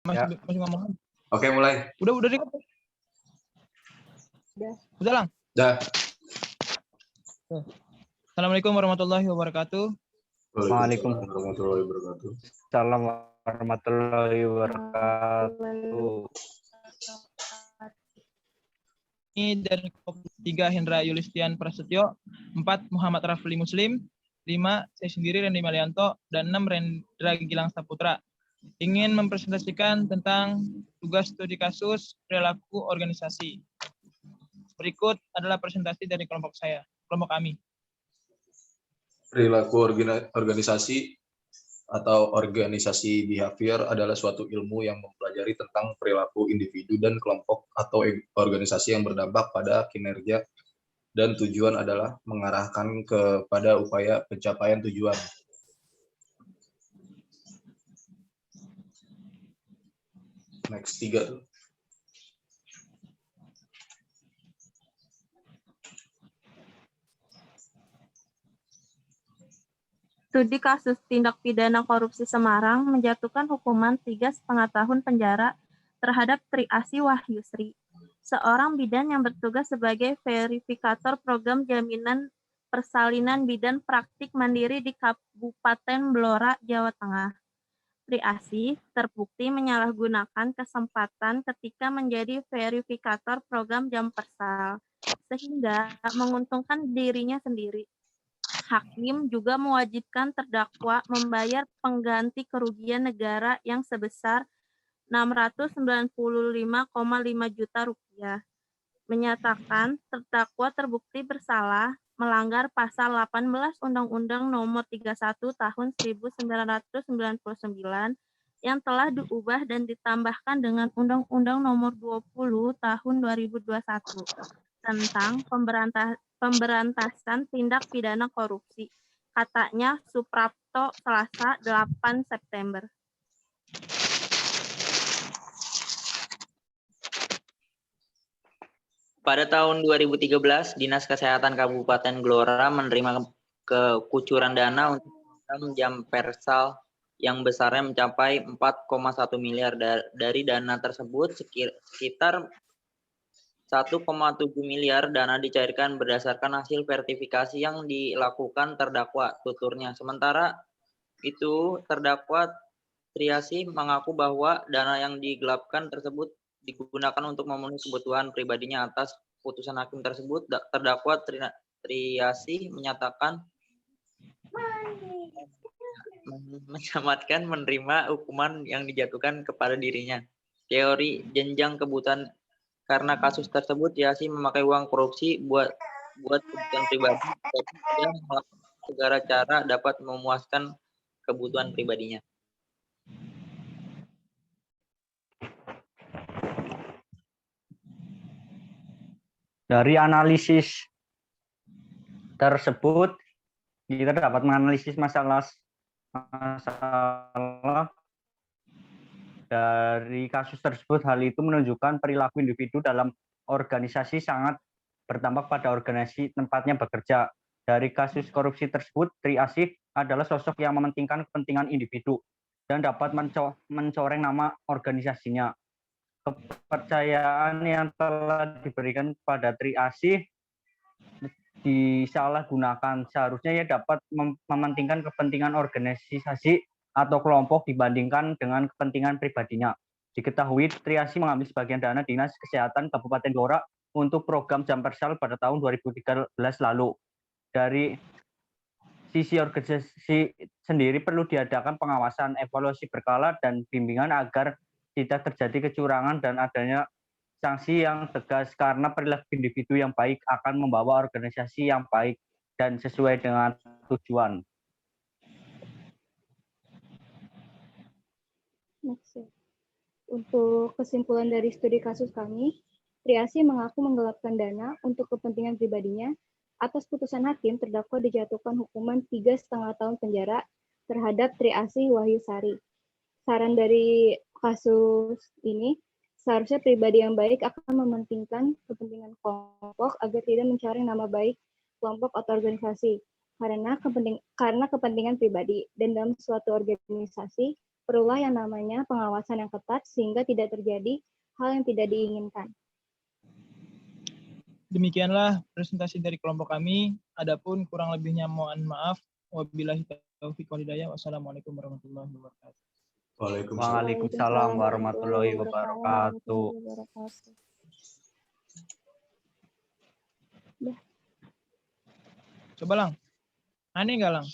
Masih Ya. ngomong. Oke, mulai. Udah deh. Udah lang. Dah. Assalamualaikum warahmatullahi wabarakatuh. Waalaikumsalam warahmatullahi wabarakatuh. Salam warahmatullahi wabarakatuh. Ini dari 3 Hendra Yulistian Prasetyo, 4 Muhammad Rafli Muslim, 5 saya sendiri Randy Malianto, dan 6 Rendra Gilang Saputra. Ingin mempresentasikan tentang tugas studi kasus perilaku organisasi. Berikut adalah presentasi dari kelompok kami. Perilaku organisasi atau organisasi behavior adalah suatu ilmu yang mempelajari tentang perilaku individu dan kelompok atau organisasi yang berdampak pada kinerja, dan tujuan adalah mengarahkan kepada upaya pencapaian tujuan. Next 3. Studi kasus tindak pidana korupsi Semarang menjatuhkan hukuman 3,5 tahun penjara terhadap Triasih Wahyusri, seorang bidan yang bertugas sebagai verifikator program jaminan persalinan bidan praktik mandiri di Kabupaten Blora, Jawa Tengah. Triasih terbukti menyalahgunakan kesempatan ketika menjadi verifikator program jam persal, sehingga menguntungkan dirinya sendiri. Hakim juga mewajibkan terdakwa membayar pengganti kerugian negara yang sebesar Rp695,5 juta. Menyatakan terdakwa terbukti bersalah melanggar pasal 18 Undang-Undang Nomor 31 Tahun 1999 yang telah diubah dan ditambahkan dengan Undang-Undang Nomor 20 Tahun 2021 tentang pemberantasan tindak pidana korupsi, katanya Suprapto Selasa 8 September. Pada tahun 2013, Dinas Kesehatan Kabupaten Blora menerima kekucuran dana untuk program jam persal yang besarnya mencapai 4,1 miliar. Dari dana tersebut, sekitar 1,7 miliar dana dicairkan berdasarkan hasil verifikasi yang dilakukan terdakwa, tuturnya. Sementara itu, terdakwa Triasih mengaku bahwa dana yang digelapkan tersebut digunakan untuk memenuhi kebutuhan pribadinya. Atas putusan hakim tersebut, terdakwa Triasih menyatakan mencamatkan menerima hukuman yang dijatuhkan kepada dirinya. Teori jenjang kebutuhan. Karena kasus tersebut, Triasih memakai uang korupsi buat kebutuhan pribadi, dan melakukan segala cara dapat memuaskan kebutuhan pribadinya. Dari analisis tersebut, kita dapat menganalisis masalah dari kasus tersebut. Hal itu menunjukkan perilaku individu dalam organisasi sangat berdampak pada organisasi tempatnya bekerja. Dari kasus korupsi tersebut, Triasih adalah sosok yang mementingkan kepentingan individu dan dapat mencoreng nama organisasinya. Kepercayaan yang telah diberikan kepada Triasih disalahgunakan. Seharusnya ia dapat mementingkan kepentingan organisasi atau kelompok dibandingkan dengan kepentingan pribadinya. Diketahui Triasih mengambil sebagian dana Dinas Kesehatan Kabupaten Blora untuk program jam persal pada tahun 2013 lalu. Dari sisi organisasi sendiri perlu diadakan pengawasan, evaluasi berkala, dan bimbingan agar tidak terjadi kecurangan dan adanya sanksi yang tegas, karena perilaku individu yang baik akan membawa organisasi yang baik dan sesuai dengan tujuan. Untuk kesimpulan dari studi kasus kami, Triasih mengaku menggelapkan dana untuk kepentingan pribadinya. Atas putusan hakim, terdakwa dijatuhkan hukuman 3,5 tahun penjara terhadap Triasih Wahyusari. Saran dari kasus ini, seharusnya pribadi yang baik akan mementingkan kepentingan kelompok agar tidak mencari nama baik kelompok atau organisasi karena kepentingan pribadi. Dan dalam suatu organisasi, Perlulah yang namanya pengawasan yang ketat sehingga tidak terjadi hal yang tidak diinginkan. Demikianlah presentasi dari kelompok kami. Adapun kurang lebihnya mohon maaf. Wabillahi taufiq wal hidayah. Wassalamualaikum warahmatullahi wabarakatuh. Waalaikumsalam. Waalaikumsalam warahmatullahi wabarakatuh. Coba Lang. Aneh nggak Lang?